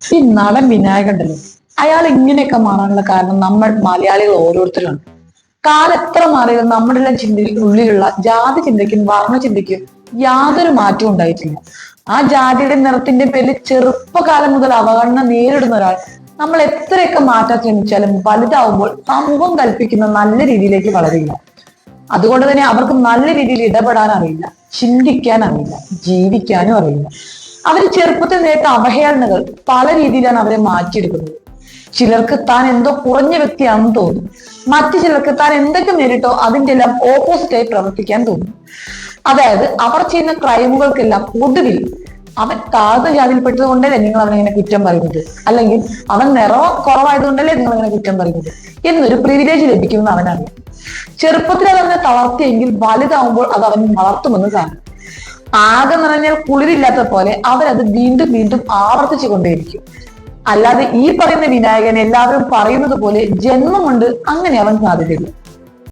ഈ നടൻ വിനായകണ്ടല്ലോ, അയാൾ ഇങ്ങനെയൊക്കെ മാറാനുള്ള കാരണം നമ്മൾ മലയാളികൾ ഓരോരുത്തരുമാണ്. കാലം എത്ര മാറിയാലും നമ്മുടെ എല്ലാം ഉള്ളിലുള്ള ജാതി ചിന്തയ്ക്കും വർണ്ണ ചിന്തയ്ക്കും യാതൊരു മാറ്റവും ഉണ്ടായിട്ടില്ല. ആ ജാതിയുടെ നിറത്തിന്റെ പേരിൽ ചെറുപ്പകാലം മുതൽ അവഗണന നേരിടുന്ന ഒരാൾ നമ്മൾ എത്രയൊക്കെ മാറ്റാൻ ശ്രമിച്ചാലും വലുതാവുമ്പോൾ സമൂഹം കൽപ്പിക്കുന്ന നല്ല രീതിയിലേക്ക് വളരില്ല. അതുകൊണ്ട് തന്നെ അവർക്ക് നല്ല രീതിയിൽ ഇടപെടാൻ അറിയില്ല, ചിന്തിക്കാൻ അറിയില്ല, ജീവിക്കാനും അറിയില്ല. അവർ ചെറുപ്പത്തിൽ നേരിട്ട അവഹേളനകൾ പല രീതിയിലാണ് അവരെ മാറ്റിയെടുക്കുന്നത്. ചിലർക്ക് താൻ എന്തോ കുറഞ്ഞ വ്യക്തിയാണെന്ന് തോന്നും. മറ്റു ചിലർക്ക് താൻ എന്തൊക്കെ നേരിട്ടോ അതിന്റെ എല്ലാം ഓപ്പോസിറ്റായി പ്രവർത്തിക്കാൻ തോന്നും. അതായത് അവർ ചെയ്യുന്ന ക്രൈമുകൾക്കെല്ലാം ഒടുവിൽ അവൻ താഴ്ന്ന ജാതിയിൽപ്പെട്ടത് കൊണ്ടല്ലേ നിങ്ങൾ അവനെ ഇങ്ങനെ കുറ്റം പറയുന്നത്, അല്ലെങ്കിൽ അവൻ നിറം കുറവായതുകൊണ്ടല്ലേ നിങ്ങൾ അങ്ങനെ കുറ്റം പറയുന്നത് എന്നൊരു പ്രിവിലേജ് ലഭിക്കുമെന്ന് അവനറിയാം. ചെറുപ്പത്തിൽ അതവനെ തളർത്തിയെങ്കിൽ വലുതാവുമ്പോൾ അത് അവൻ വളർത്തുമെന്ന് കാണും. ആകെ നിറഞ്ഞാൽ കുളിരില്ലാത്ത പോലെ അവരത് വീണ്ടും വീണ്ടും ആവർത്തിച്ചു കൊണ്ടേയിരിക്കും. അല്ലാതെ ഈ പറയുന്ന വിനായകൻ എല്ലാവരും പറയുന്നത് പോലെ ജന്മം കൊണ്ട് അങ്ങനെ അവൻ സാധിക്കില്ല.